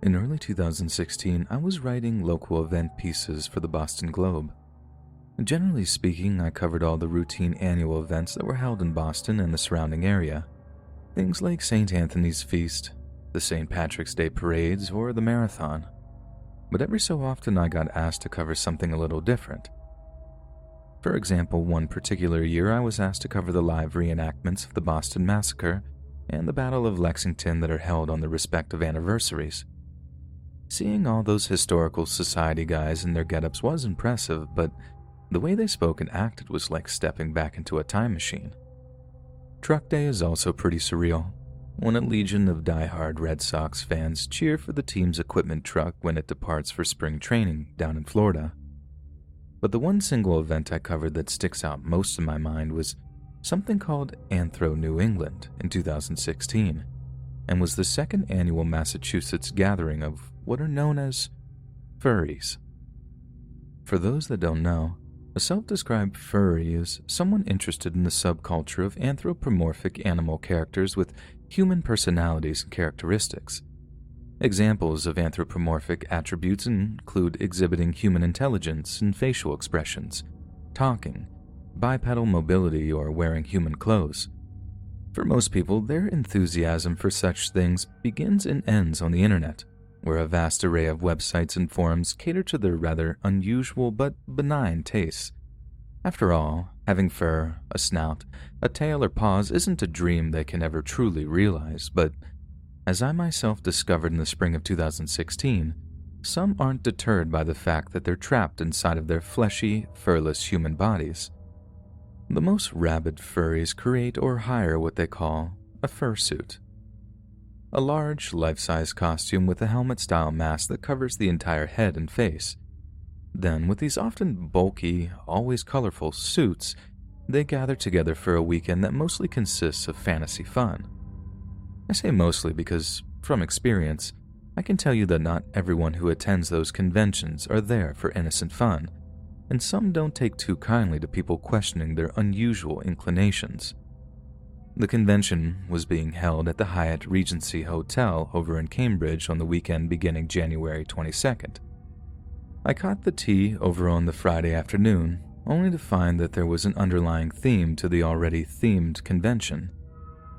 In early 2016, I was writing local event pieces for the Boston Globe. Generally speaking, I covered all the routine annual events that were held in Boston and the surrounding area. Things like St. Anthony's Feast, the St. Patrick's Day parades, or the marathon. But every so often I got asked to cover something a little different. For example, one particular year I was asked to cover the live reenactments of the Boston Massacre and the Battle of Lexington that are held on their respective anniversaries. Seeing all those historical society guys in their getups was impressive, but the way they spoke and acted was like stepping back into a time machine. Truck Day is also pretty surreal, when a legion of die-hard Red Sox fans cheer for the team's equipment truck when it departs for spring training down in Florida. But the one single event I covered that sticks out most in my mind was something called Anthro New England in 2016, and was the second annual Massachusetts gathering of what are known as furries. For those that don't know, a self-described furry is someone interested in the subculture of anthropomorphic animal characters with human personalities and characteristics. Examples of anthropomorphic attributes include exhibiting human intelligence and facial expressions, talking, bipedal mobility, or wearing human clothes. For most people, their enthusiasm for such things begins and ends on the internet, where a vast array of websites and forums cater to their rather unusual but benign tastes. After all, having fur, a snout, a tail, or paws isn't a dream they can ever truly realize, but as I myself discovered in the spring of 2016, some aren't deterred by the fact that they're trapped inside of their fleshy, furless human bodies. The most rabid furries create or hire what they call a fursuit. A large, life-size costume with a helmet-style mask that covers the entire head and face. Then, with these often bulky, always colorful suits, they gather together for a weekend that mostly consists of fantasy fun. I say mostly because, from experience, I can tell you that not everyone who attends those conventions are there for innocent fun, and some don't take too kindly to people questioning their unusual inclinations. The convention was being held at the Hyatt Regency Hotel over in Cambridge on the weekend beginning January 22nd. I caught the tea over on the Friday afternoon, only to find that there was an underlying theme to the already themed convention.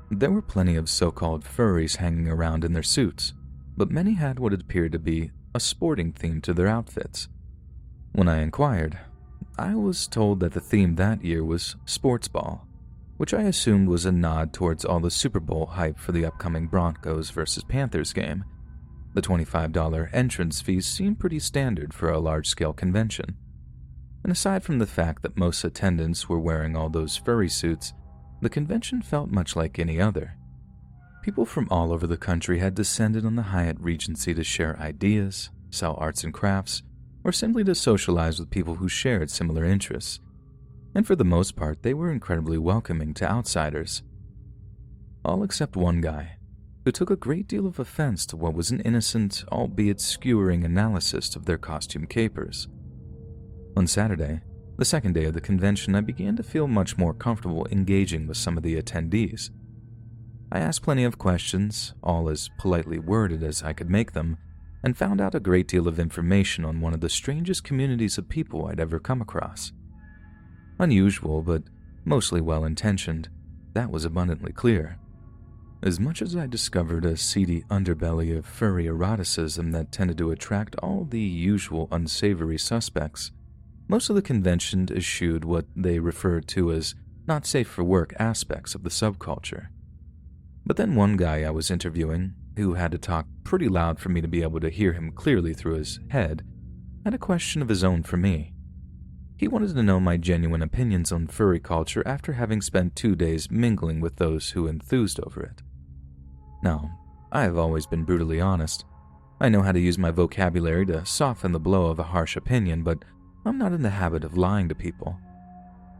There were plenty of so-called furries hanging around in their suits, but many had what appeared to be a sporting theme to their outfits. When I inquired, I was told that the theme that year was sports ball, which I assumed was a nod towards all the Super Bowl hype for the upcoming Broncos versus Panthers game. The $25 entrance fees seemed pretty standard for a large-scale convention. And aside from the fact that most attendants were wearing all those furry suits, the convention felt much like any other. People from all over the country had descended on the Hyatt Regency to share ideas, sell arts and crafts, or simply to socialize with people who shared similar interests. And for the most part, they were incredibly welcoming to outsiders. All except one guy, who took a great deal of offense to what was an innocent, albeit skewering analysis of their costume capers. On Saturday, the second day of the convention, I began to feel much more comfortable engaging with some of the attendees. I asked plenty of questions, all as politely worded as I could make them, and found out a great deal of information on one of the strangest communities of people I'd ever come across. Unusual, but mostly well-intentioned, that was abundantly clear. As much as I discovered a seedy underbelly of furry eroticism that tended to attract all the usual unsavory suspects, most of the convention eschewed what they referred to as not-safe-for-work aspects of the subculture. But then one guy I was interviewing, who had to talk pretty loud for me to be able to hear him clearly through his head, had a question of his own for me. He wanted to know my genuine opinions on furry culture after having spent 2 days mingling with those who enthused over it. Now, I have always been brutally honest. I know how to use my vocabulary to soften the blow of a harsh opinion, but I'm not in the habit of lying to people.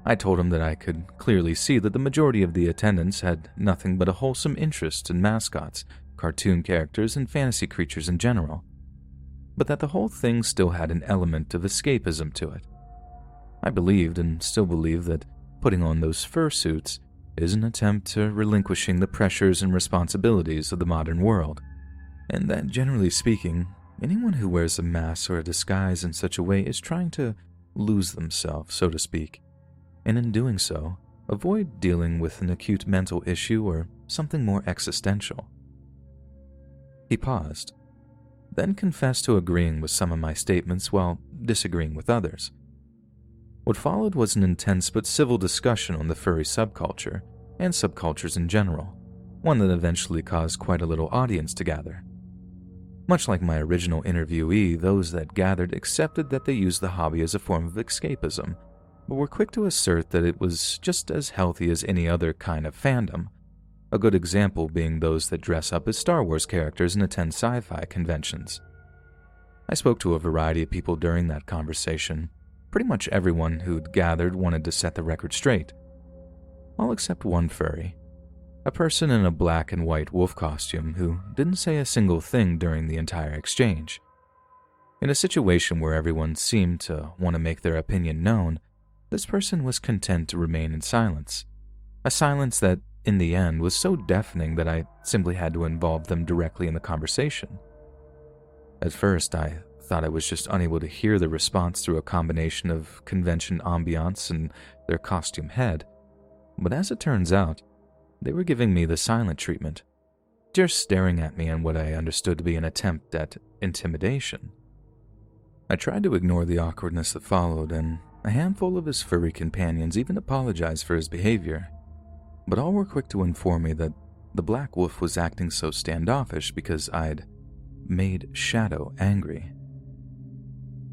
I told him that I could clearly see that the majority of the attendants had nothing but a wholesome interest in mascots, cartoon characters, and fantasy creatures in general, but that the whole thing still had an element of escapism to it. I believed and still believe that putting on those fursuits is an attempt to relinquishing the pressures and responsibilities of the modern world. and that generally speaking, anyone who wears a mask or a disguise in such a way is trying to lose themselves, so to speak, and in doing so, avoid dealing with an acute mental issue or something more existential. He paused, then confessed to agreeing with some of my statements while disagreeing with others. What followed was an intense but civil discussion on the furry subculture and subcultures in general, one that eventually caused quite a little audience to gather. Much like my original interviewee, those that gathered accepted that they used the hobby as a form of escapism, but were quick to assert that it was just as healthy as any other kind of fandom, a good example being those that dress up as Star Wars characters and attend sci-fi conventions. I spoke to a variety of people during that conversation. Pretty much everyone who'd gathered wanted to set the record straight, all except one furry, a person in a black and white wolf costume who didn't say a single thing during the entire exchange. In a situation where everyone seemed to want to make their opinion known, this person was content to remain in silence, a silence that, in the end, was so deafening that I simply had to involve them directly in the conversation. At first, I thought I was just unable to hear the response through a combination of convention ambiance and their costume head, but as it turns out, they were giving me the silent treatment, just staring at me in what I understood to be an attempt at intimidation. I tried to ignore the awkwardness that followed, and a handful of his furry companions even apologized for his behavior, but all were quick to inform me that the black wolf was acting so standoffish because I'd made Shadow angry.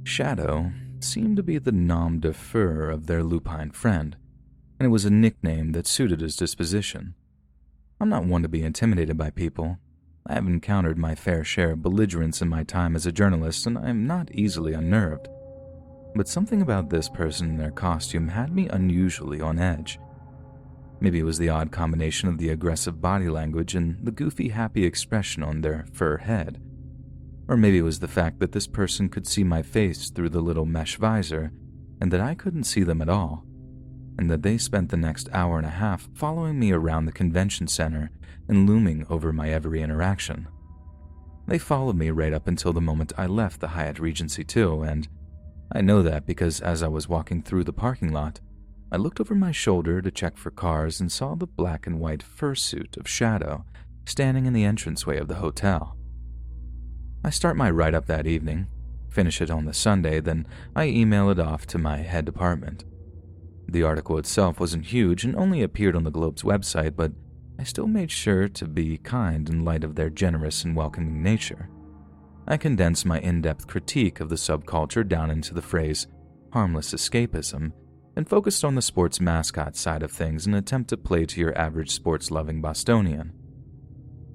Shadow seemed to be the nom de fer of their lupine friend, and it was a nickname that suited his disposition. I'm not one to be intimidated by people. I have encountered my fair share of belligerence in my time as a journalist, and I am not easily unnerved. But something about this person in their costume had me unusually on edge. Maybe it was the odd combination of the aggressive body language and the goofy, happy expression on their fur head. Or maybe it was the fact that this person could see my face through the little mesh visor, and that I couldn't see them at all, and that they spent the next hour and a half following me around the convention center and looming over my every interaction. They followed me right up until the moment I left the Hyatt Regency too, and I know that because as I was walking through the parking lot, I looked over my shoulder to check for cars and saw the black and white fursuit of Shadow standing in the entranceway of the hotel. I start my write-up that evening, finish it on the Sunday, then I email it off to my head department. The article itself wasn't huge and only appeared on the Globe's website, but I still made sure to be kind in light of their generous and welcoming nature. I condensed my in-depth critique of the subculture down into the phrase harmless escapism and focused on the sports mascot side of things in an attempt to play to your average sports-loving Bostonian.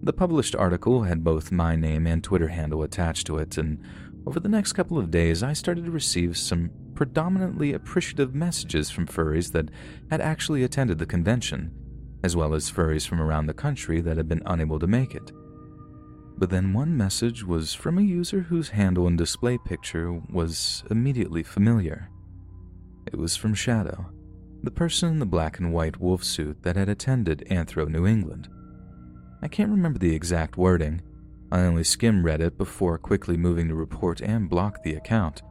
The published article had both my name and Twitter handle attached to it, and over the next couple of days I started to receive some predominantly appreciative messages from furries that had actually attended the convention, as well as furries from around the country that had been unable to make it. But then one message was from a user whose handle and display picture was immediately familiar. It was from Shadow, the person in the black and white wolf suit that had attended Anthro New England. I can't remember the exact wording. I only skim-read it before quickly moving to report and block the account,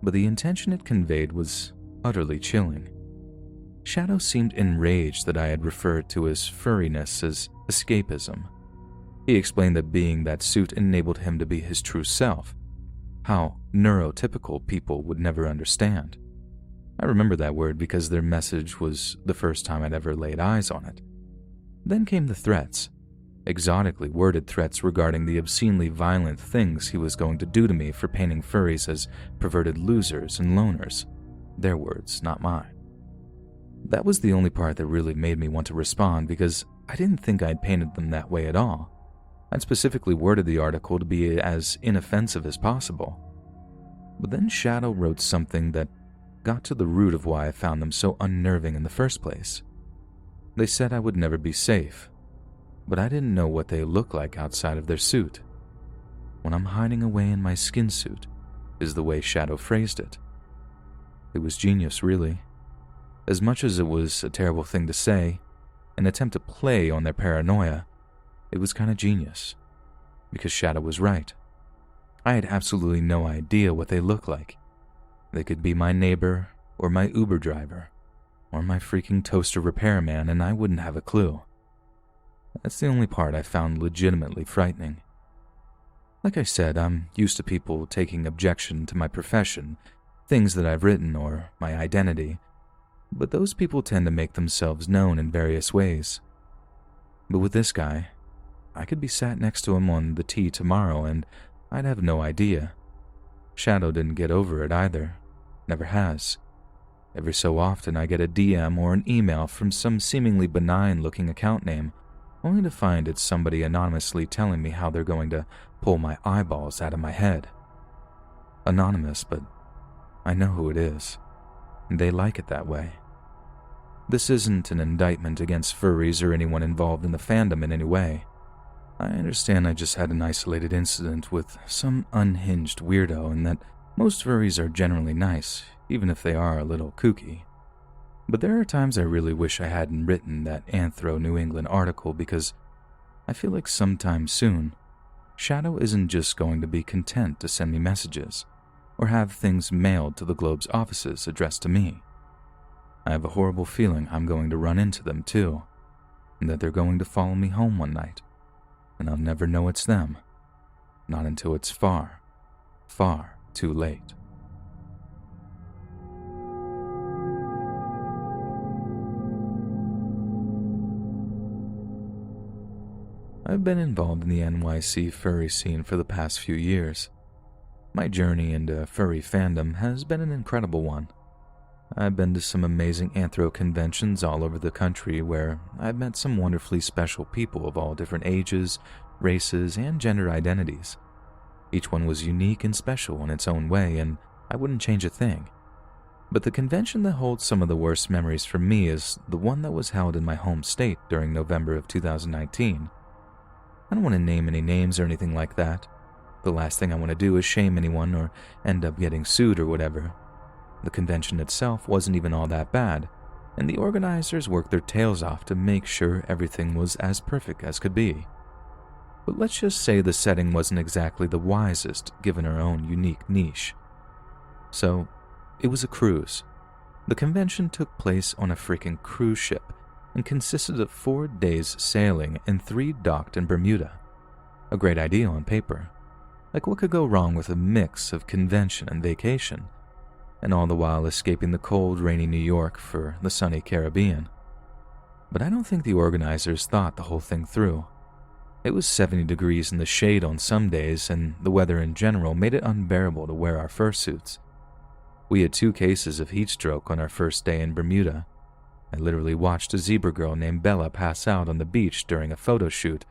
but the intention it conveyed was utterly chilling. Shadow seemed enraged that I had referred to his furriness as escapism. He explained that being that suit enabled him to be his true self, how neurotypical people would never understand. I remember that word because their message was the first time I'd ever laid eyes on it. Then came the threats. Exotically worded threats regarding the obscenely violent things he was going to do to me for painting furries as perverted losers and loners. Their words, not mine. That was the only part that really made me want to respond because I didn't think I'd painted them that way at all. I'd specifically worded the article to be as inoffensive as possible. But then Shadow wrote something that got to the root of why I found them so unnerving in the first place. They said I would never be safe, but I didn't know what they look like outside of their suit. When I'm hiding away in my skin suit, is the way Shadow phrased it. It was genius, really. As much as it was a terrible thing to say, an attempt to play on their paranoia, it was kind of genius. because Shadow was right. I had absolutely no idea what they looked like. They could be my neighbor, or my Uber driver, or my freaking toaster repairman, and I wouldn't have a clue. That's the only part I found legitimately frightening. Like I said, I'm used to people taking objection to my profession, things that I've written, or my identity, but those people tend to make themselves known in various ways. But with this guy, I could be sat next to him on the T tomorrow and I'd have no idea. Shadow didn't get over it either. Never has. Every so often I get a DM or an email from some seemingly benign-looking account name, only to find it's somebody anonymously telling me how they're going to pull my eyeballs out of my head. Anonymous, but I know who it is. They like it that way. This isn't an indictment against furries or anyone involved in the fandom in any way. I understand I just had an isolated incident with some unhinged weirdo and that most furries are generally nice, even if they are a little kooky. But there are times I really wish I hadn't written that Anthro New England article because I feel like sometime soon, Shadow isn't just going to be content to send me messages or have things mailed to the Globe's offices addressed to me. I have a horrible feeling I'm going to run into them too, and that they're going to follow me home one night, and I'll never know it's them, not until it's far, far too late. I've been involved in the NYC furry scene for the past few years. My journey into furry fandom has been an incredible one. I've been to some amazing anthro conventions all over the country where I've met some wonderfully special people of all different ages, races, and gender identities. Each one was unique and special in its own way, and I wouldn't change a thing. But the convention that holds some of the worst memories for me is the one that was held in my home state during November of 2019. I don't want to name any names or anything like that. The last thing I want to do is shame anyone or end up getting sued or whatever. The convention itself wasn't even all that bad, and the organizers worked their tails off to make sure everything was as perfect as could be. But let's just say the setting wasn't exactly the wisest given our own unique niche. So, it was a cruise. The convention took place on a freaking cruise ship and consisted of 4 days sailing and 3 docked in Bermuda. A great idea on paper. Like what could go wrong with a mix of convention and vacation? And all the while escaping the cold, rainy New York for the sunny Caribbean. But I don't think the organizers thought the whole thing through. It was 70 degrees in the shade on some days, and the weather in general made it unbearable to wear our fursuits. We had 2 cases of heat stroke on our first day in Bermuda. I literally watched a zebra girl named Bella pass out on the beach during a photo shoot.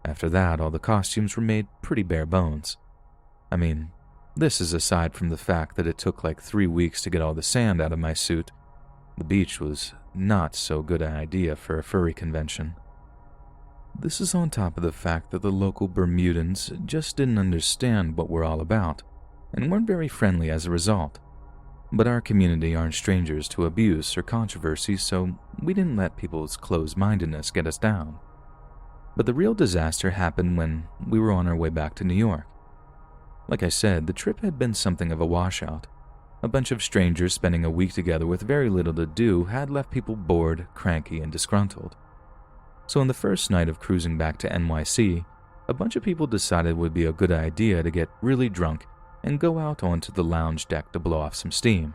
After that, all the costumes were made pretty bare bones. I mean, this is aside from the fact that it took like 3 weeks to get all the sand out of my suit. The beach was not so good an idea for a furry convention. This is on top of the fact that the local Bermudans just didn't understand what we're all about, and weren't very friendly as a result. But our community aren't strangers to abuse or controversy, so we didn't let people's closed-mindedness get us down. But the real disaster happened when we were on our way back to New York. Like I said, the trip had been something of a washout. A bunch of strangers spending a week together with very little to do had left people bored, cranky, and disgruntled. So on the first night of cruising back to NYC, a bunch of people decided it would be a good idea to get really drunk and go out onto the lounge deck to blow off some steam.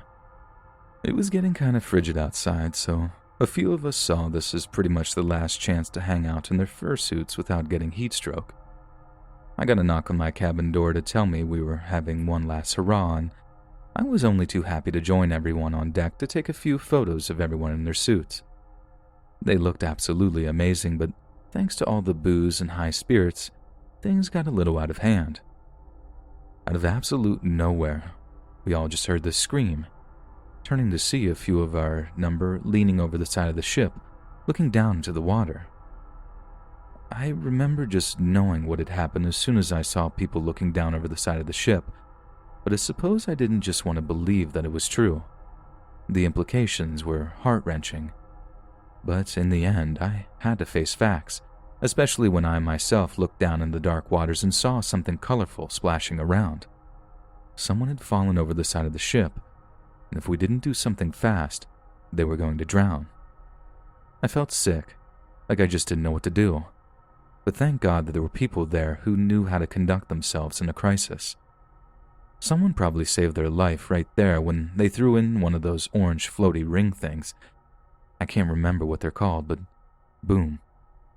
It was getting kind of frigid outside, so a few of us saw this as pretty much the last chance to hang out in their fursuits without getting heat stroke. I got a knock on my cabin door to tell me we were having one last hurrah, and I was only too happy to join everyone on deck to take a few photos of everyone in their suits. They looked absolutely amazing, but thanks to all the booze and high spirits, things got a little out of hand. Out of absolute nowhere, we all just heard this scream, turning to see a few of our number leaning over the side of the ship, looking down into the water. I remember just knowing what had happened as soon as I saw people looking down over the side of the ship, but I suppose I didn't just want to believe that it was true. The implications were heart-wrenching. But in the end, I had to face facts, especially when I myself looked down in the dark waters and saw something colorful splashing around. Someone had fallen over the side of the ship, and if we didn't do something fast, they were going to drown. I felt sick, like I just didn't know what to do. But thank God that there were people there who knew how to conduct themselves in a crisis. Someone probably saved their life right there when they threw in one of those orange floaty ring things. I can't remember what they're called, but boom.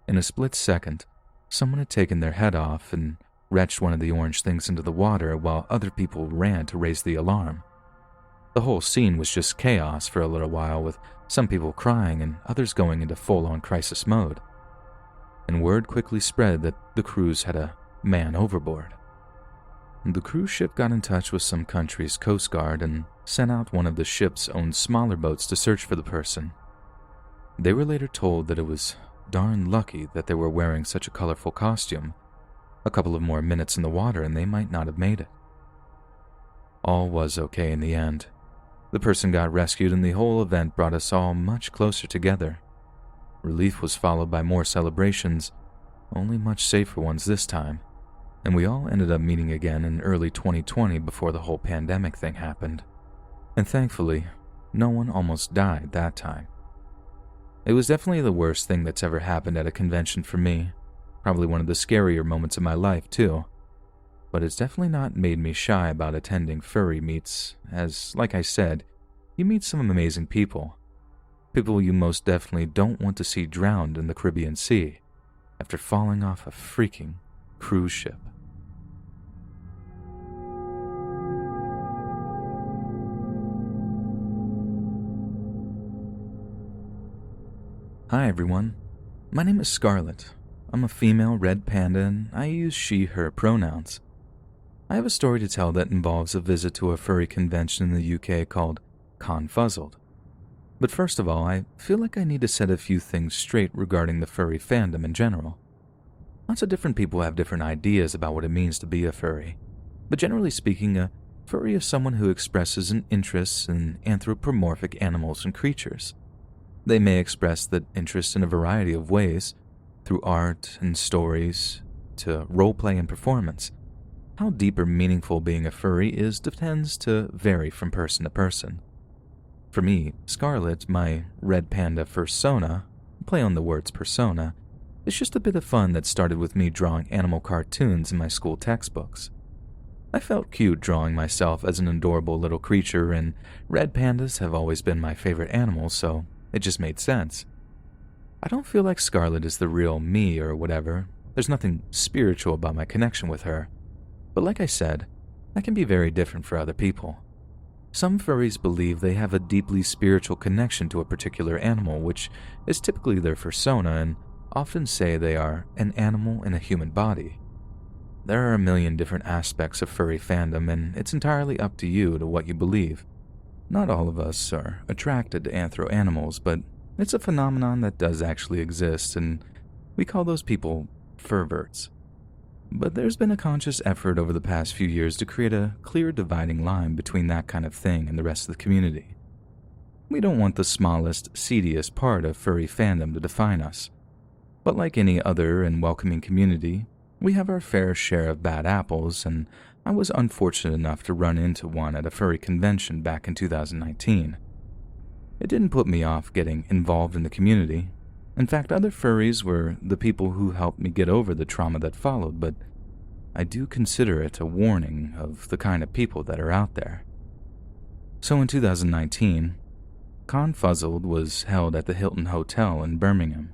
In a split second, someone had taken their head off and retched one of the orange things into the water while other people ran to raise the alarm. The whole scene was just chaos for a little while, with some people crying and others going into full-on crisis mode. And word quickly spread that the cruise had a man overboard. The cruise ship got in touch with some country's coast guard and sent out one of the ship's own smaller boats to search for the person. They were later told that it was darn lucky that they were wearing such a colorful costume. A couple of more minutes in the water and they might not have made it. All was okay in the end. The person got rescued and the whole event brought us all much closer together. Relief was followed by more celebrations, only much safer ones this time, and we all ended up meeting again in early 2020 before the whole pandemic thing happened. And thankfully, no one almost died that time. It was definitely the worst thing that's ever happened at a convention for me, probably one of the scarier moments of my life too. But it's definitely not made me shy about attending furry meets, as, like I said, you meet some amazing people. People you most definitely don't want to see drowned in the Caribbean Sea after falling off a freaking cruise ship. Hi everyone, my name is Scarlett. I'm a female red panda and I use she, her pronouns. I have a story to tell that involves a visit to a furry convention in the UK called Confuzzled. But first of all, I feel like I need to set a few things straight regarding the furry fandom in general. Lots of different people have different ideas about what it means to be a furry, but generally speaking, a furry is someone who expresses an interest in anthropomorphic animals and creatures. They may express that interest in a variety of ways, through art and stories, to roleplay and performance. How deep or meaningful being a furry is tends to vary from person to person. For me, Scarlett, my red panda fursona, play on the words persona, is just a bit of fun that started with me drawing animal cartoons in my school textbooks. I felt cute drawing myself as an adorable little creature, and red pandas have always been my favorite animals, so it just made sense. I don't feel like Scarlett is the real me or whatever. There's nothing spiritual about my connection with her. But like I said, that can be very different for other people. Some furries believe they have a deeply spiritual connection to a particular animal, which is typically their fursona, and often say they are an animal in a human body. There are a million different aspects of furry fandom, and it's entirely up to you to what you believe. Not all of us are attracted to anthro animals, but it's a phenomenon that does actually exist, and we call those people furverts. But there's been a conscious effort over the past few years to create a clear dividing line between that kind of thing and the rest of the community. We don't want the smallest, seediest part of furry fandom to define us. But like any other and welcoming community, we have our fair share of bad apples, and I was unfortunate enough to run into one at a furry convention back in 2019. It didn't put me off getting involved in the community. In fact, other furries were the people who helped me get over the trauma that followed, but I do consider it a warning of the kind of people that are out there. So in 2019, Confuzzled was held at the Hilton Hotel in Birmingham,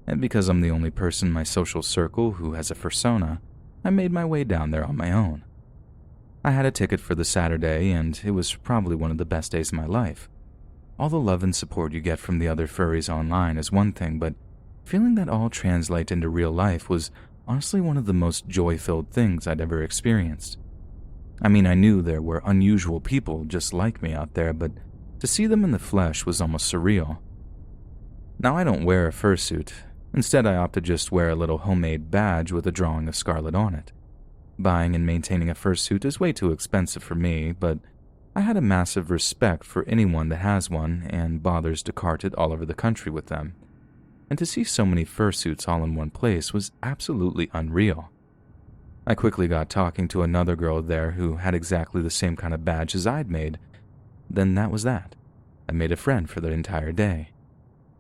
and because I'm the only person in my social circle who has a fursona, I made my way down there on my own. I had a ticket for the Saturday, and it was probably one of the best days of my life. All the love and support you get from the other furries online is one thing, but feeling that all translate into real life was honestly one of the most joy-filled things I'd ever experienced. I mean, I knew there were unusual people just like me out there, but to see them in the flesh was almost surreal. Now, I don't wear a fursuit. Instead, I opt to just wear a little homemade badge with a drawing of Scarlett on it. Buying and maintaining a fursuit is way too expensive for me, but I had a massive respect for anyone that has one and bothers to cart it all over the country with them. and to see so many fursuits all in one place was absolutely unreal. I quickly got talking to another girl there who had exactly the same kind of badge as I'd made. Then that was that. I made a friend for the entire day.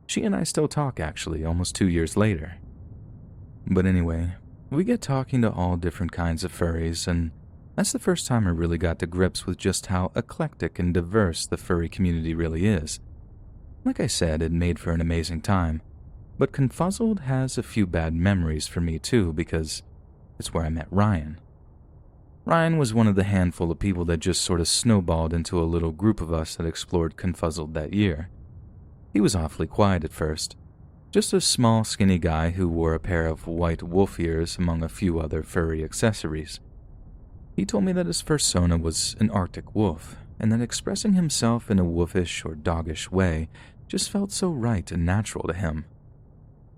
She and I still talk, actually, almost 2 years later. But anyway, we get talking to all different kinds of furries, and that's the first time I really got to grips with just how eclectic and diverse the furry community really is. Like I said, it made for an amazing time, but Confuzzled has a few bad memories for me too, because it's where I met Ryan. Ryan was one of the handful of people that just sort of snowballed into a little group of us that explored Confuzzled that year. He was awfully quiet at first, just a small, skinny guy who wore a pair of white wolf ears among a few other furry accessories. He told me that his fursona was an Arctic wolf, and that expressing himself in a wolfish or doggish way just felt so right and natural to him.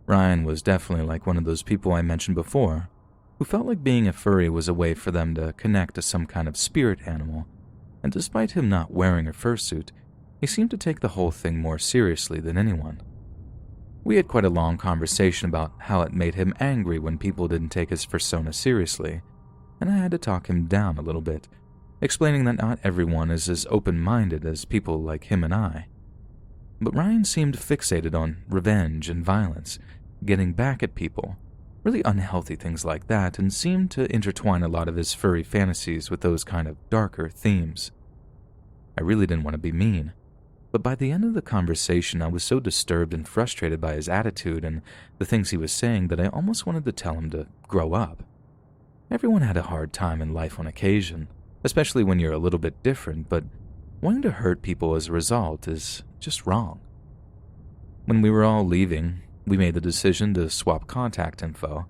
Ryan was definitely like one of those people I mentioned before, who felt like being a furry was a way for them to connect to some kind of spirit animal, and despite him not wearing a fursuit, he seemed to take the whole thing more seriously than anyone. We had quite a long conversation about how it made him angry when people didn't take his fursona seriously, and I had to talk him down a little bit, explaining that not everyone is as open-minded as people like him and I. But Ryan seemed fixated on revenge and violence, getting back at people, really unhealthy things like that, and seemed to intertwine a lot of his furry fantasies with those kind of darker themes. I really didn't want to be mean, but by the end of the conversation I was so disturbed and frustrated by his attitude and the things he was saying that I almost wanted to tell him to grow up. Everyone had a hard time in life on occasion, especially when you're a little bit different, but wanting to hurt people as a result is just wrong. When we were all leaving, we made the decision to swap contact info,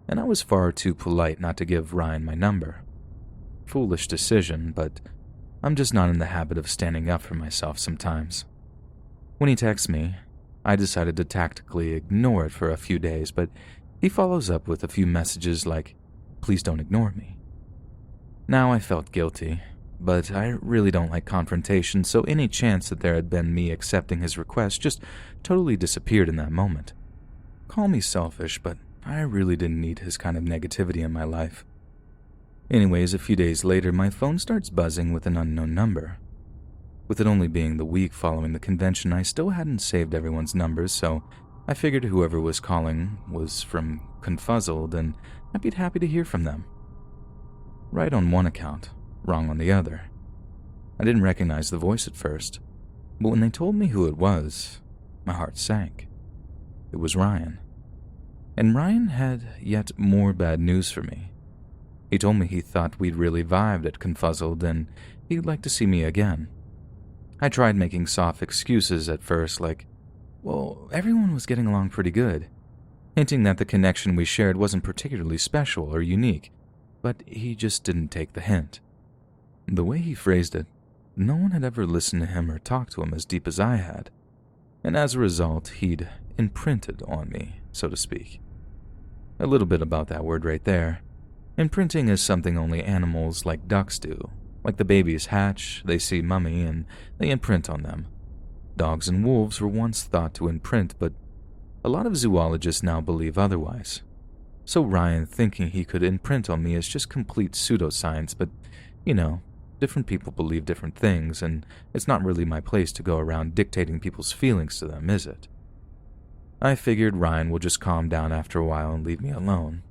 and I was far too polite not to give Ryan my number. Foolish decision, but I'm just not in the habit of standing up for myself sometimes. When he texts me, I decided to tactically ignore it for a few days, but he follows up with a few messages like, "Please don't ignore me." Now I felt guilty, but I really don't like confrontation, so any chance that there had been me accepting his request just totally disappeared in that moment. Call me selfish, but I really didn't need his kind of negativity in my life. Anyways, a few days later, my phone starts buzzing with an unknown number. With it only being the week following the convention, I still hadn't saved everyone's numbers, so I figured whoever was calling was from Confuzzled, and I'd be happy to hear from them. Right on one account, wrong on the other. I didn't recognize the voice at first, but when they told me who it was, my heart sank. It was Ryan. And Ryan had yet more bad news for me. He told me he thought we'd really vibed at Confuzzled and he'd like to see me again. I tried making soft excuses at first, like, well, everyone was getting along pretty good, hinting that the connection we shared wasn't particularly special or unique, but he just didn't take the hint. The way he phrased it, no one had ever listened to him or talked to him as deep as I had, and as a result, he'd imprinted on me, so to speak. A little bit about that word right there. Imprinting is something only animals like ducks do. Like the babies hatch, they see mummy, and they imprint on them. Dogs and wolves were once thought to imprint, but a lot of zoologists now believe otherwise. So Ryan thinking he could imprint on me is just complete pseudoscience, but, different people believe different things, and it's not really my place to go around dictating people's feelings to them, is it? I figured Ryan will just calm down after a while and leave me alone.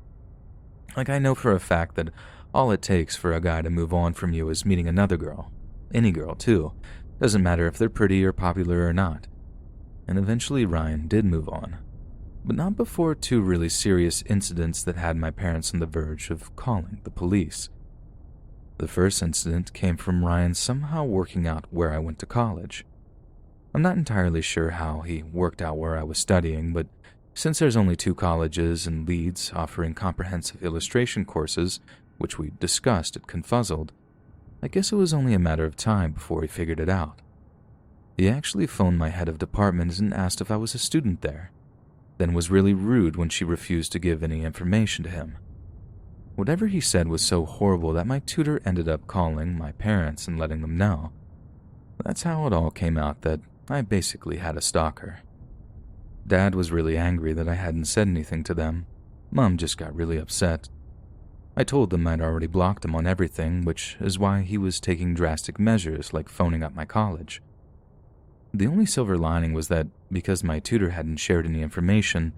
Like, I know for a fact that all it takes for a guy to move on from you is meeting another girl. Any girl, too. Doesn't matter if they're pretty or popular or not. And eventually Ryan did move on. But not before 2 really serious incidents that had my parents on the verge of calling the police. The first incident came from Ryan somehow working out where I went to college. I'm not entirely sure how he worked out where I was studying, but since there's only 2 colleges in Leeds offering comprehensive illustration courses, which we discussed at Confuzzled, I guess it was only a matter of time before he figured it out. He actually phoned my head of department and asked if I was a student there, then was really rude when she refused to give any information to him. Whatever he said was so horrible that my tutor ended up calling my parents and letting them know. That's how it all came out that I basically had a stalker. Dad was really angry that I hadn't said anything to them. Mom just got really upset. I told them I'd already blocked him on everything, which is why he was taking drastic measures like phoning up my college. The only silver lining was that because my tutor hadn't shared any information,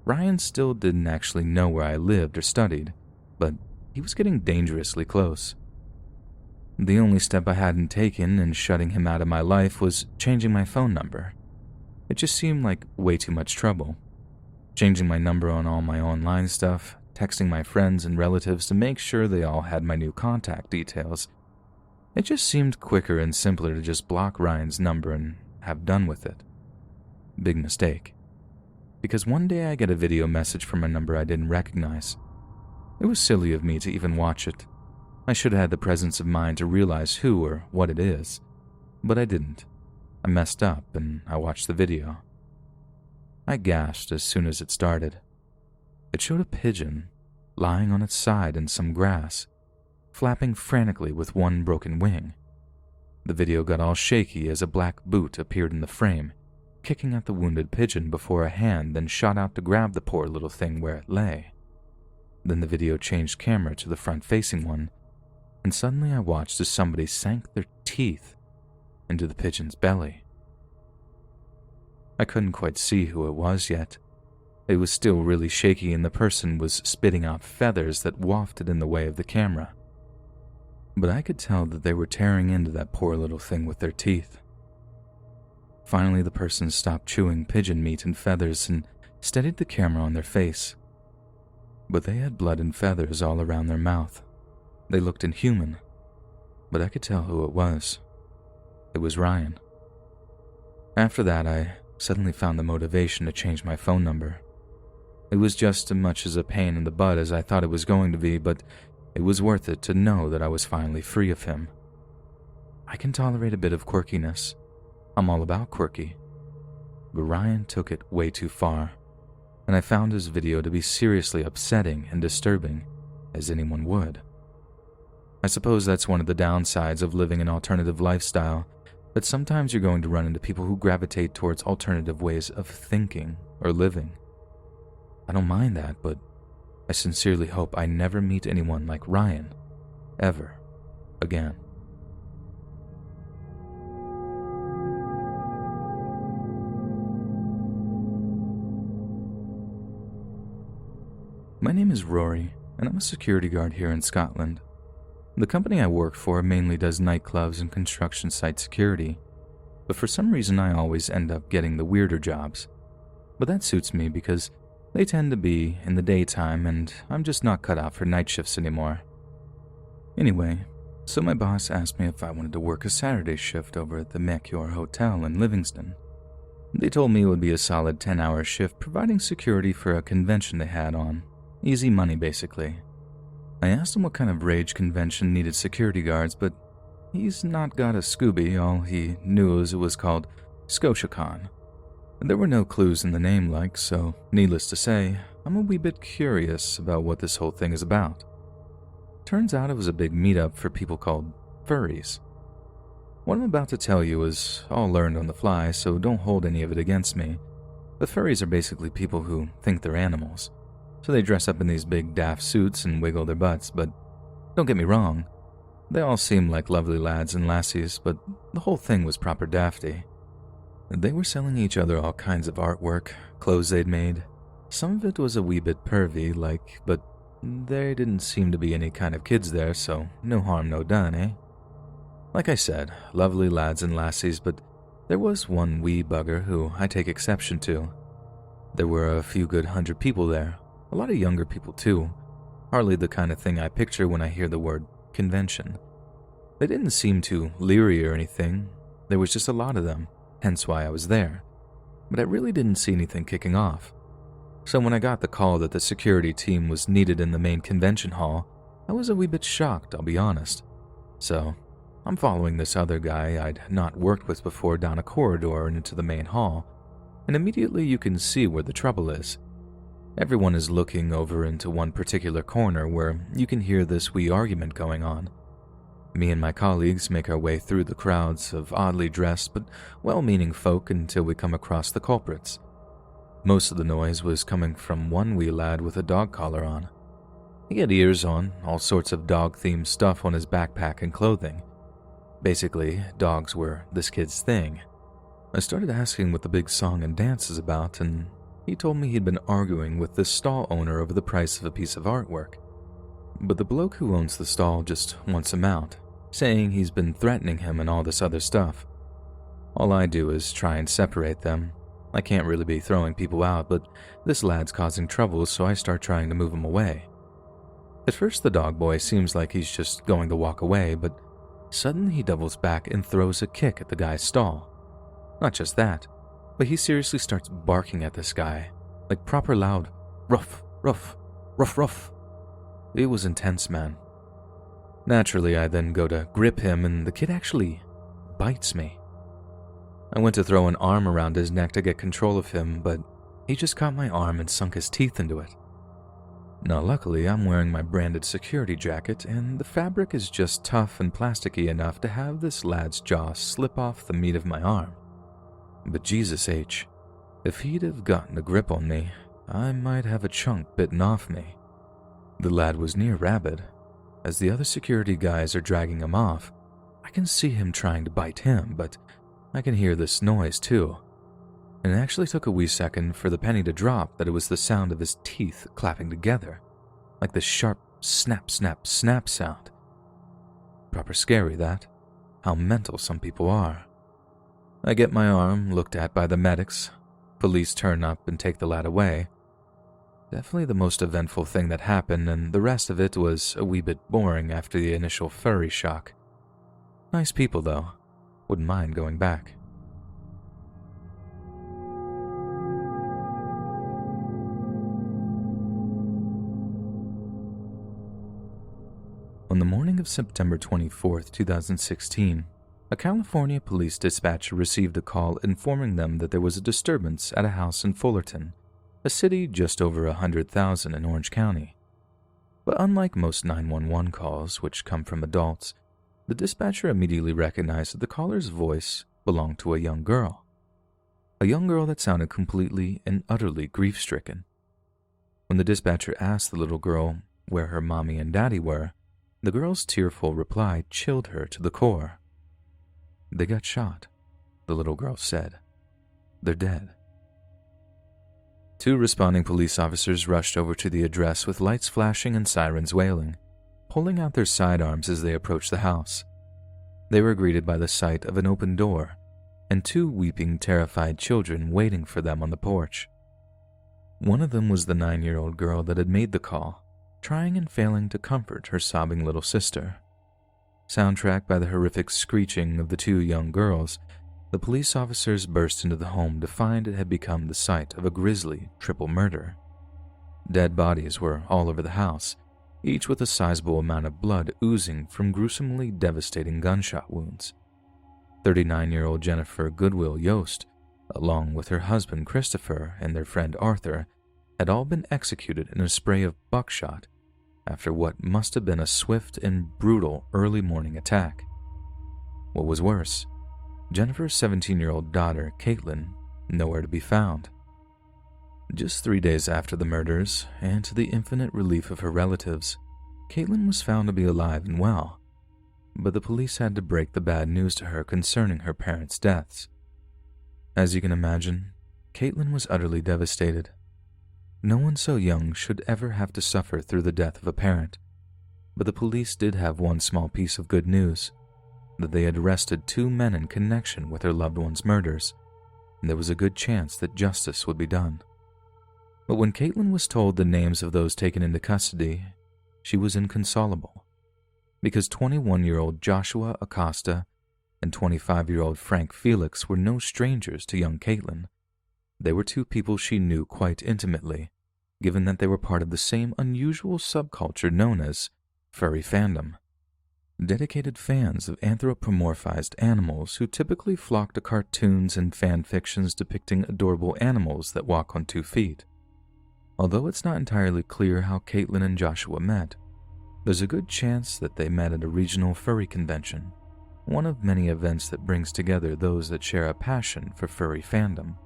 Ryan still didn't actually know where I lived or studied, but he was getting dangerously close. The only step I hadn't taken in shutting him out of my life was changing my phone number. It just seemed like way too much trouble. Changing my number on all my online stuff, texting my friends and relatives to make sure they all had my new contact details. It just seemed quicker and simpler to just block Ryan's number and have done with it. Big mistake. Because one day I get a video message from a number I didn't recognize. It was silly of me to even watch it. I should have had the presence of mind to realize who or what it is, but I didn't. I messed up and I watched the video. I gasped as soon as it started. It showed a pigeon lying on its side in some grass, flapping frantically with one broken wing. The video got all shaky as a black boot appeared in the frame, kicking at the wounded pigeon before a hand then shot out to grab the poor little thing where it lay. Then the video changed camera to the front-facing one, and suddenly I watched as somebody sank their teeth into the pigeon's belly. I couldn't quite see who it was yet. It was still really shaky and the person was spitting out feathers that wafted in the way of the camera. But I could tell that they were tearing into that poor little thing with their teeth. Finally, the person stopped chewing pigeon meat and feathers and steadied the camera on their face. But they had blood and feathers all around their mouth. They looked inhuman, but I could tell who it was. It was Ryan. After that, I suddenly found the motivation to change my phone number. It was just as much as a pain in the butt as I thought it was going to be, but it was worth it to know that I was finally free of him. I can tolerate a bit of quirkiness. I'm all about quirky. But Ryan took it way too far, and I found his video to be seriously upsetting and disturbing, as anyone would. I suppose that's one of the downsides of living an alternative lifestyle, that sometimes you're going to run into people who gravitate towards alternative ways of thinking or living. I don't mind that, but I sincerely hope I never meet anyone like Ryan, ever, again. My name is Rory, and I'm a security guard here in Scotland. The company I work for mainly does nightclubs and construction site security, but for some reason I always end up getting the weirder jobs. But that suits me because they tend to be in the daytime and I'm just not cut out for night shifts anymore. Anyway, so my boss asked me if I wanted to work a Saturday shift over at the Mercure Hotel in Livingston. They told me it would be a solid 10-hour shift providing security for a convention they had on. Easy money, basically. I asked him what kind of rage convention needed security guards, but he's not got a Scooby. All he knew was it was called ScotiaCon. There were no clues in the name so needless to say, I'm a wee bit curious about what this whole thing is about. Turns out it was a big meetup for people called Furries. What I'm about to tell you is all learned on the fly, so don't hold any of it against me. But Furries are basically people who think they're animals. So they dress up in these big daft suits and wiggle their butts, but don't get me wrong, they all seem like lovely lads and lassies, but the whole thing was proper dafty. They were selling each other all kinds of artwork, clothes they'd made. Some of it was a wee bit pervy, but there didn't seem to be any kind of kids there, so no harm, no done, eh? Like I said, lovely lads and lassies, but there was one wee bugger who I take exception to. There were a few good 100 people there. A lot of younger people too, hardly the kind of thing I picture when I hear the word convention. They didn't seem too leery or anything, there was just a lot of them, hence why I was there. But I really didn't see anything kicking off. So when I got the call that the security team was needed in the main convention hall, I was a wee bit shocked, I'll be honest. So, I'm following this other guy I'd not worked with before down a corridor and into the main hall, and immediately you can see where the trouble is. Everyone is looking over into one particular corner where you can hear this wee argument going on. Me and my colleagues make our way through the crowds of oddly dressed but well-meaning folk until we come across the culprits. Most of the noise was coming from one wee lad with a dog collar on. He had ears on, all sorts of dog-themed stuff on his backpack and clothing. Basically, dogs were this kid's thing. I started asking what the big song and dance is about, and he told me he'd been arguing with the stall owner over the price of a piece of artwork. But the bloke who owns the stall just wants him out, saying he's been threatening him and all this other stuff. All I do is try and separate them. I can't really be throwing people out, but this lad's causing trouble, so I start trying to move him away. At first, the dog boy seems like he's just going to walk away, but suddenly he doubles back and throws a kick at the guy's stall. Not just that, but he seriously starts barking at this guy, like proper loud, ruff, ruff, ruff, ruff. It was intense, man. Naturally, I then go to grip him, and the kid actually bites me. I went to throw an arm around his neck to get control of him, but he just caught my arm and sunk his teeth into it. Now, luckily, I'm wearing my branded security jacket, and the fabric is just tough and plasticky enough to have this lad's jaw slip off the meat of my arm. But Jesus H, if he'd have gotten a grip on me, I might have a chunk bitten off me. The lad was near rabid. As the other security guys are dragging him off, I can see him trying to bite him, but I can hear this noise too. And it actually took a wee second for the penny to drop that it was the sound of his teeth clapping together, like the sharp snap, snap, snap sound. Proper scary, that. How mental some people are. I get my arm looked at by the medics. Police turn up and take the lad away. Definitely the most eventful thing that happened, and the rest of it was a wee bit boring after the initial furry shock. Nice people, though. Wouldn't mind going back. On the morning of September 24th, 2016, a California police dispatcher received a call informing them that there was a disturbance at a house in Fullerton, a city just over 100,000 in Orange County. But unlike most 911 calls, which come from adults, the dispatcher immediately recognized that the caller's voice belonged to a young girl. A young girl that sounded completely and utterly grief-stricken. When the dispatcher asked the little girl where her mommy and daddy were, the girl's tearful reply chilled her to the core. "They got shot," the little girl said. "They're dead." Two responding police officers rushed over to the address with lights flashing and sirens wailing, pulling out their sidearms as they approached the house. They were greeted by the sight of an open door and two weeping, terrified children waiting for them on the porch. One of them was the 9-year-old girl that had made the call, trying and failing to comfort her sobbing little sister. Soundtracked by the horrific screeching of the two young girls, the police officers burst into the home to find it had become the site of a grisly triple murder. Dead bodies were all over the house, each with a sizable amount of blood oozing from gruesomely devastating gunshot wounds. 39-year-old Jennifer Goodwill Yost, along with her husband Christopher and their friend Arthur, had all been executed in a spray of buckshot after what must have been a swift and brutal early morning attack. What was worse, Jennifer's 17-year-old daughter, Caitlin, nowhere to be found. Just 3 days after the murders, and to the infinite relief of her relatives, Caitlin was found to be alive and well, but the police had to break the bad news to her concerning her parents' deaths. As you can imagine, Caitlin was utterly devastated. No one so young should ever have to suffer through the death of a parent, but the police did have one small piece of good news, that they had arrested 2 men in connection with her loved one's murders, and there was a good chance that justice would be done. But when Caitlin was told the names of those taken into custody, she was inconsolable, because 21-year-old Joshua Acosta and 25-year-old Frank Felix were no strangers to young Caitlin. They were 2 people she knew quite intimately, given that they were part of the same unusual subculture known as furry fandom. Dedicated fans of anthropomorphized animals who typically flock to cartoons and fan fictions depicting adorable animals that walk on 2 feet. Although it's not entirely clear how Caitlin and Joshua met, there's a good chance that they met at a regional furry convention, one of many events that brings together those that share a passion for furry fandom.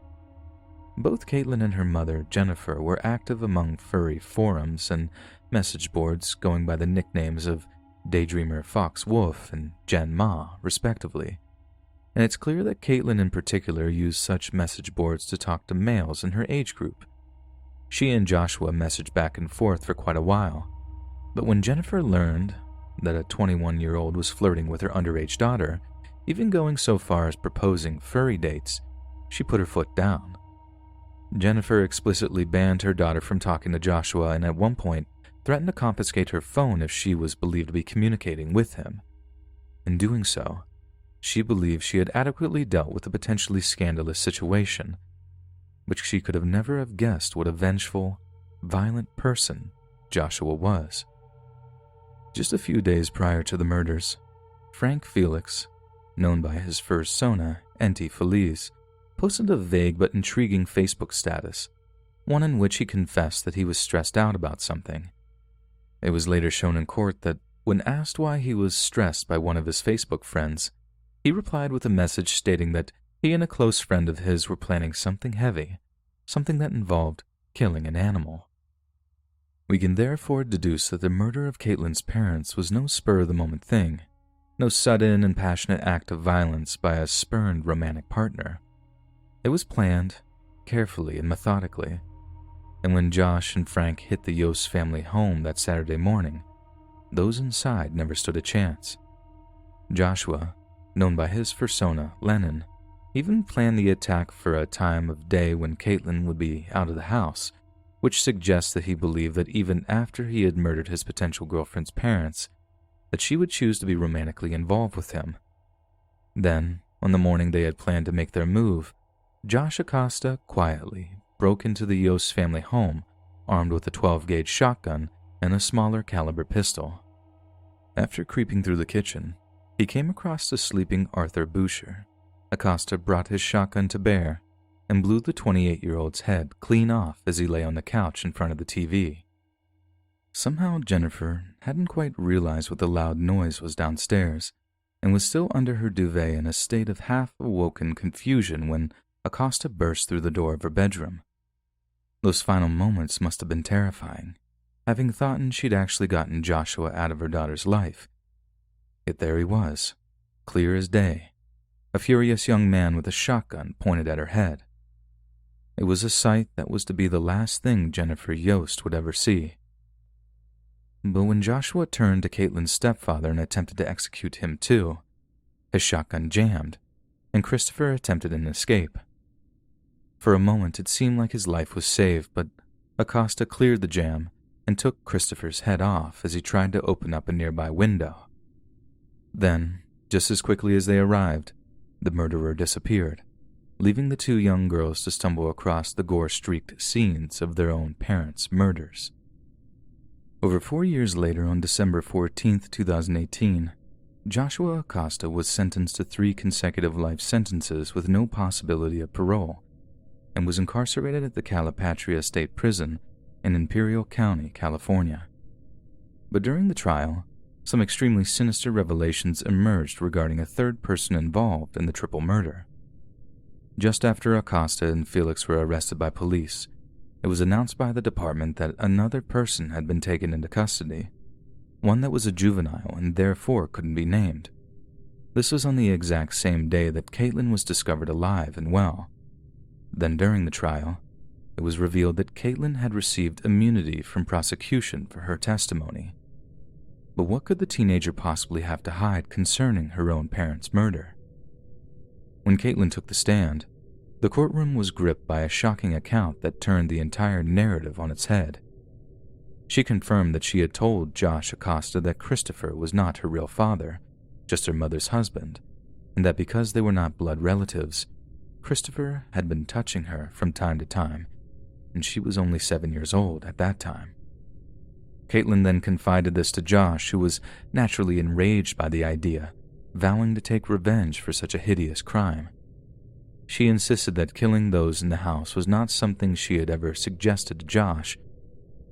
Both Caitlin and her mother, Jennifer, were active among furry forums and message boards going by the nicknames of Daydreamer Fox Wolf and Jen Ma, respectively. And it's clear that Caitlin in particular used such message boards to talk to males in her age group. She and Joshua messaged back and forth for quite a while, but when Jennifer learned that a 21-year-old was flirting with her underage daughter, even going so far as proposing furry dates, she put her foot down. Jennifer explicitly banned her daughter from talking to Joshua and at one point threatened to confiscate her phone if she was believed to be communicating with him. In doing so, she believed she had adequately dealt with a potentially scandalous situation, but she could have never have guessed what a vengeful, violent person Joshua was. Just a few days prior to the murders, Frank Felix, known by his fursona, Enti Feliz, posted a vague but intriguing Facebook status, one in which he confessed that he was stressed out about something. It was later shown in court that when asked why he was stressed by one of his Facebook friends, he replied with a message stating that he and a close friend of his were planning something heavy, something that involved killing an animal. We can therefore deduce that the murder of Caitlin's parents was no spur-of-the-moment thing, no sudden and passionate act of violence by a spurned romantic partner. It was planned, carefully and methodically, and when Josh and Frank hit the Yost family home that Saturday morning, those inside never stood a chance. Joshua, known by his fursona, Lennon, even planned the attack for a time of day when Caitlin would be out of the house, which suggests that he believed that even after he had murdered his potential girlfriend's parents, that she would choose to be romantically involved with him. Then, on the morning they had planned to make their move, Josh Acosta quietly broke into the Yost family home, armed with a 12-gauge shotgun and a smaller caliber pistol. After creeping through the kitchen, he came across the sleeping Arthur Boucher. Acosta brought his shotgun to bear and blew the 28-year-old's head clean off as he lay on the couch in front of the TV. Somehow Jennifer hadn't quite realized what the loud noise was downstairs and was still under her duvet in a state of half-awoken confusion when Acosta burst through the door of her bedroom. Those final moments must have been terrifying, having thought she'd actually gotten Joshua out of her daughter's life. Yet there he was, clear as day, a furious young man with a shotgun pointed at her head. It was a sight that was to be the last thing Jennifer Yost would ever see. But when Joshua turned to Caitlin's stepfather and attempted to execute him too, his shotgun jammed, and Christopher attempted an escape. For a moment it seemed like his life was saved, but Acosta cleared the jam and took Christopher's head off as he tried to open up a nearby window. Then, just as quickly as they arrived, the murderer disappeared, leaving the two young girls to stumble across the gore-streaked scenes of their own parents' murders. Over 4 years later, on December 14, 2018, Joshua Acosta was sentenced to 3 consecutive life sentences with no possibility of parole, and was incarcerated at the Calipatria State Prison in Imperial County, California. But during the trial, some extremely sinister revelations emerged regarding a third person involved in the triple murder. Just after Acosta and Felix were arrested by police, it was announced by the department that another person had been taken into custody, one that was a juvenile and therefore couldn't be named. This was on the exact same day that Caitlin was discovered alive and well. Then during the trial, it was revealed that Caitlin had received immunity from prosecution for her testimony. But what could the teenager possibly have to hide concerning her own parents' murder? When Caitlin took the stand, the courtroom was gripped by a shocking account that turned the entire narrative on its head. She confirmed that she had told Josh Acosta that Christopher was not her real father, just her mother's husband, and that because they were not blood relatives, Christopher had been touching her from time to time, and she was only 7 years old at that time. Caitlin then confided this to Josh, who was naturally enraged by the idea, vowing to take revenge for such a hideous crime. She insisted that killing those in the house was not something she had ever suggested to Josh,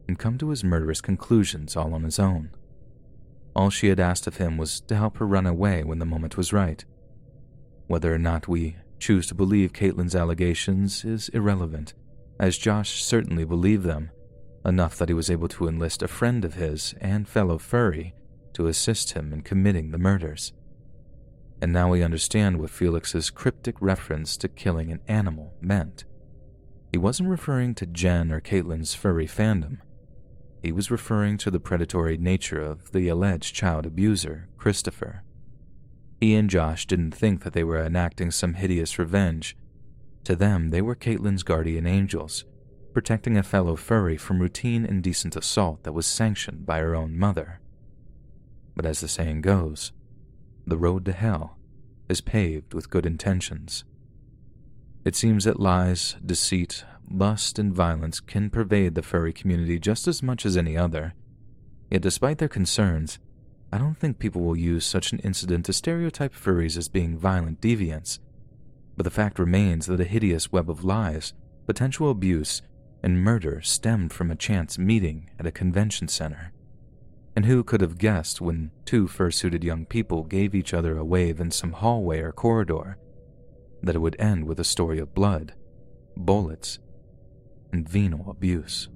and come to his murderous conclusions all on his own. All she had asked of him was to help her run away when the moment was right. Whether or not we choose to believe Caitlin's allegations is irrelevant, as Josh certainly believed them, enough that he was able to enlist a friend of his and fellow furry to assist him in committing the murders. And now we understand what Felix's cryptic reference to killing an animal meant. He wasn't referring to Jen or Caitlin's furry fandom. He was referring to the predatory nature of the alleged child abuser, Christopher. He and Josh didn't think that they were enacting some hideous revenge. To them, they were Caitlin's guardian angels, protecting a fellow furry from routine indecent assault that was sanctioned by her own mother. But as the saying goes, the road to hell is paved with good intentions. It seems that lies, deceit, lust, and violence can pervade the furry community just as much as any other. Yet despite their concerns, I don't think people will use such an incident to stereotype furries as being violent deviants. But the fact remains that a hideous web of lies, potential abuse, and murder stemmed from a chance meeting at a convention center. And who could have guessed when two fursuited young people gave each other a wave in some hallway or corridor that it would end with a story of blood, bullets, and venal abuse.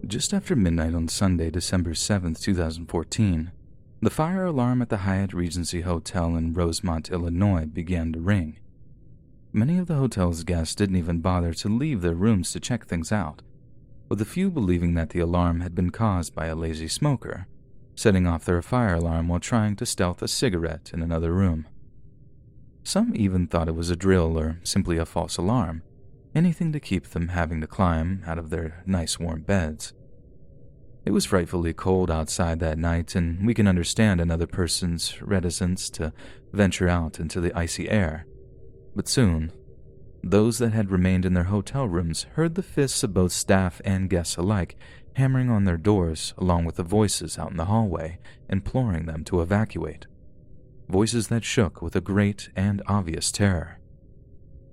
Just after midnight on Sunday, December 7th, 2014, the fire alarm at the Hyatt Regency Hotel in Rosemont, Illinois began to ring. Many of the hotel's guests didn't even bother to leave their rooms to check things out, with a few believing that the alarm had been caused by a lazy smoker, setting off their fire alarm while trying to stealth a cigarette in another room. Some even thought it was a drill or simply a false alarm, anything to keep them having to climb out of their nice warm beds. It was frightfully cold outside that night, and we can understand another person's reticence to venture out into the icy air. But soon, those that had remained in their hotel rooms heard the fists of both staff and guests alike hammering on their doors, along with the voices out in the hallway, imploring them to evacuate. Voices that shook with a great and obvious terror.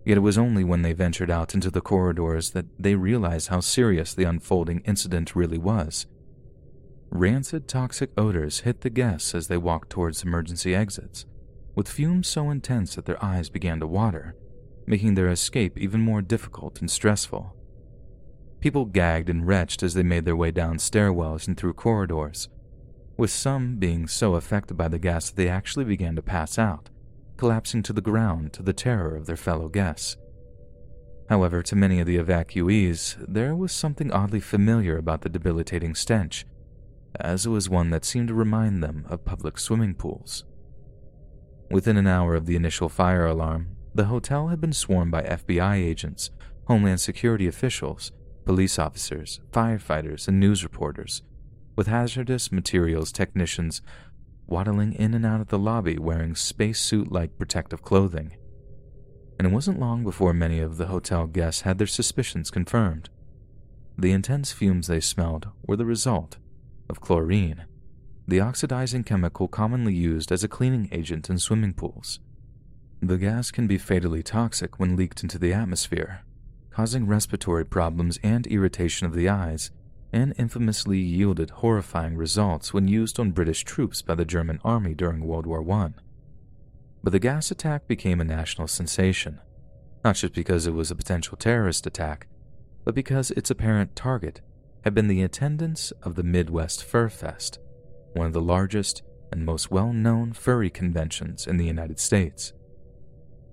Yet it was only when they ventured out into the corridors that they realized how serious the unfolding incident really was. Rancid, toxic odors hit the guests as they walked towards emergency exits, with fumes so intense that their eyes began to water, making their escape even more difficult and stressful. People gagged and retched as they made their way down stairwells and through corridors, with some being so affected by the gas that they actually began to pass out, collapsing to the ground to the terror of their fellow guests. However, to many of the evacuees, there was something oddly familiar about the debilitating stench, as it was one that seemed to remind them of public swimming pools. Within an hour of the initial fire alarm, the hotel had been swarmed by FBI agents, Homeland Security officials, police officers, firefighters, and news reporters, with hazardous materials technicians waddling in and out of the lobby wearing spacesuit-like protective clothing. And it wasn't long before many of the hotel guests had their suspicions confirmed. The intense fumes they smelled were the result of chlorine, the oxidizing chemical commonly used as a cleaning agent in swimming pools. The gas can be fatally toxic when leaked into the atmosphere, causing respiratory problems and irritation of the eyes, and infamously yielded horrifying results when used on British troops by the German army during World War I. But the gas attack became a national sensation, not just because it was a potential terrorist attack, but because its apparent target had been the attendance of the Midwest Fur Fest, one of the largest and most well-known furry conventions in the United States.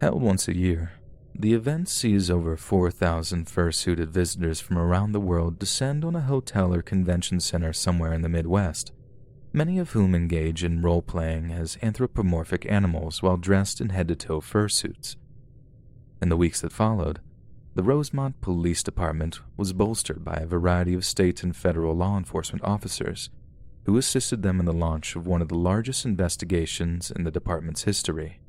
Held once a year, the event sees over 4,000 fursuited visitors from around the world descend on a hotel or convention center somewhere in the Midwest, many of whom engage in role-playing as anthropomorphic animals while dressed in head-to-toe fursuits. In the weeks that followed, the Rosemont Police Department was bolstered by a variety of state and federal law enforcement officers who assisted them in the launch of one of the largest investigations in the department's history.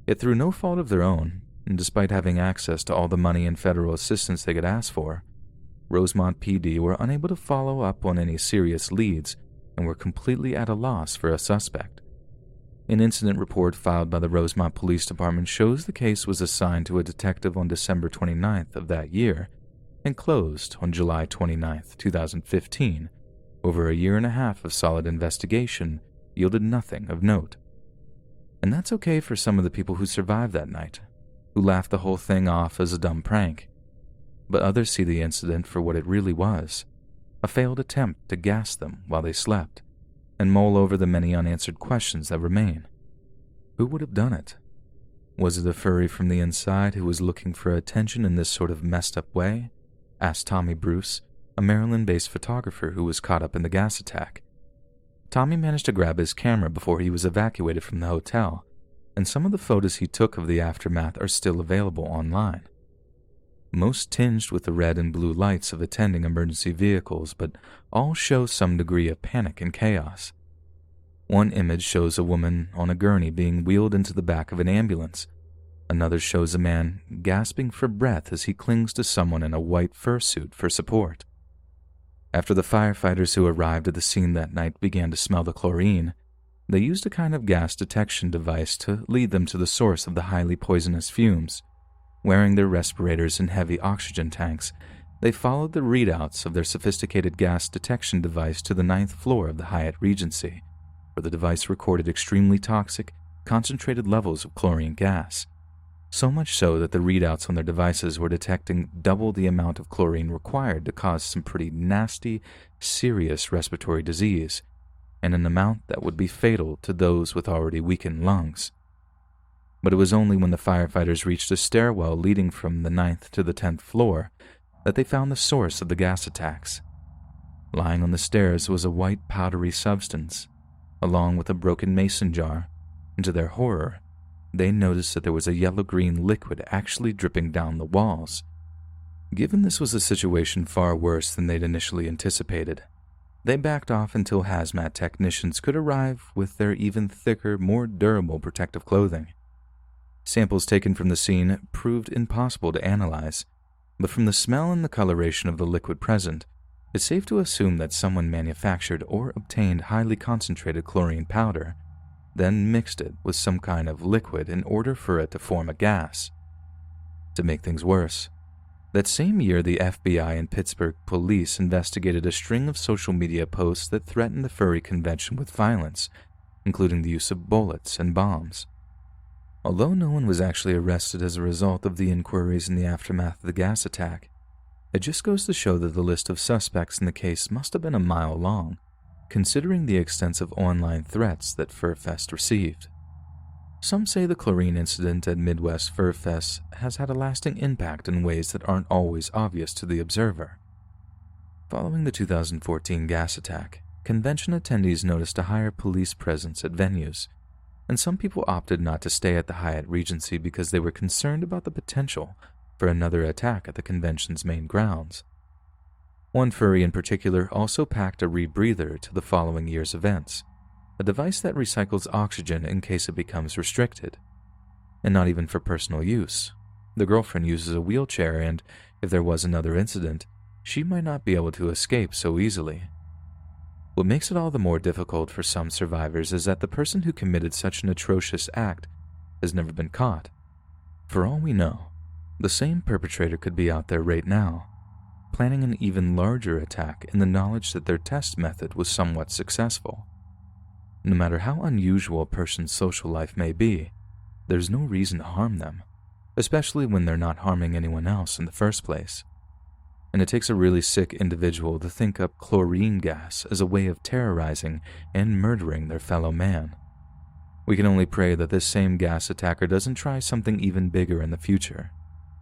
Yet through no fault of their own, and despite having access to all the money and federal assistance they could ask for, Rosemont PD were unable to follow up on any serious leads and were completely at a loss for a suspect. An incident report filed by the Rosemont Police Department shows the case was assigned to a detective on December 29th of that year, and closed on July 29th, 2015. Over a year and a half of solid investigation yielded nothing of note. And that's okay for some of the people who survived that night, who laughed the whole thing off as a dumb prank. But others see the incident for what it really was, a failed attempt to gas them while they slept, and mull over the many unanswered questions that remain. Who would have done it? Was it a furry from the inside who was looking for attention in this sort of messed up way? Asked Tommy Bruce, a Maryland-based photographer who was caught up in the gas attack. Tommy managed to grab his camera before he was evacuated from the hotel, and some of the photos he took of the aftermath are still available online. Most tinged with the red and blue lights of attending emergency vehicles, but all show some degree of panic and chaos. One image shows a woman on a gurney being wheeled into the back of an ambulance. Another shows a man gasping for breath as he clings to someone in a white fursuit for support. After the firefighters who arrived at the scene that night began to smell the chlorine, they used a kind of gas detection device to lead them to the source of the highly poisonous fumes. Wearing their respirators and heavy oxygen tanks, they followed the readouts of their sophisticated gas detection device to the 9th floor of the Hyatt Regency, where the device recorded extremely toxic, concentrated levels of chlorine gas. So much so that the readouts on their devices were detecting double the amount of chlorine required to cause some pretty nasty, serious respiratory disease, and an amount that would be fatal to those with already weakened lungs. But it was only when the firefighters reached a stairwell leading from the 9th to the 10th floor that they found the source of the gas attacks. Lying on the stairs was a white powdery substance, along with a broken mason jar, and to their horror, they noticed that there was a yellow-green liquid actually dripping down the walls. Given this was a situation far worse than they'd initially anticipated, they backed off until hazmat technicians could arrive with their even thicker, more durable protective clothing. Samples taken from the scene proved impossible to analyze, but from the smell and the coloration of the liquid present, it's safe to assume that someone manufactured or obtained highly concentrated chlorine powder, then mixed it with some kind of liquid in order for it to form a gas. To make things worse, that same year the FBI and Pittsburgh police investigated a string of social media posts that threatened the furry convention with violence, including the use of bullets and bombs. Although no one was actually arrested as a result of the inquiries in the aftermath of the gas attack, it just goes to show that the list of suspects in the case must have been a mile long, considering the extensive online threats that FurFest received. Some say the chlorine incident at Midwest FurFest has had a lasting impact in ways that aren't always obvious to the observer. Following the 2014 gas attack, convention attendees noticed a higher police presence at venues, and some people opted not to stay at the Hyatt Regency because they were concerned about the potential for another attack at the convention's main grounds. One furry in particular also packed a rebreather to the following year's events, a device that recycles oxygen in case it becomes restricted. And not even for personal use. The girlfriend uses a wheelchair, and if there was another incident, she might not be able to escape so easily. What makes it all the more difficult for some survivors is that the person who committed such an atrocious act has never been caught. For all we know, the same perpetrator could be out there right now, planning an even larger attack in the knowledge that their test method was somewhat successful. No matter how unusual a person's social life may be, there's no reason to harm them, especially when they're not harming anyone else in the first place. And it takes a really sick individual to think up chlorine gas as a way of terrorizing and murdering their fellow man. We can only pray that this same gas attacker doesn't try something even bigger in the future,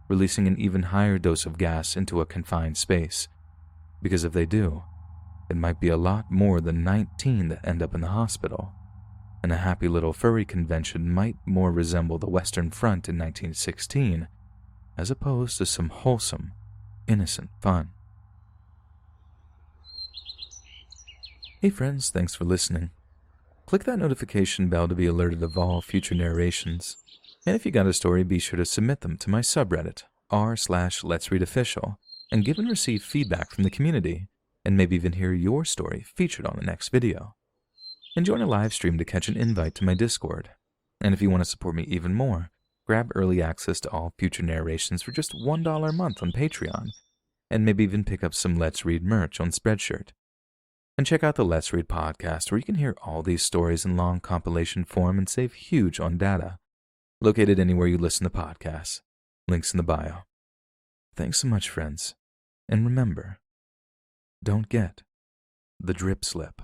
releasing an even higher dose of gas into a confined space, because if they do, it might be a lot more than 19 that end up in the hospital, and a happy little furry convention might more resemble the Western Front in 1916, as opposed to some wholesome, innocent fun. Hey friends, thanks for listening. Click that notification bell to be alerted of all future narrations. And if you got a story, be sure to submit them to my subreddit, r/letsreadofficial, and give and receive feedback from the community, and maybe even hear your story featured on the next video. And join a live stream to catch an invite to my Discord. And if you want to support me even more, grab early access to all future narrations for just $1 a month on Patreon, and maybe even pick up some Let's Read merch on Spreadshirt. And check out the Let's Read podcast, where you can hear all these stories in long compilation form and save huge on data. Located anywhere you listen to podcasts. Links in the bio. Thanks so much, friends. And remember, don't get the drip slip.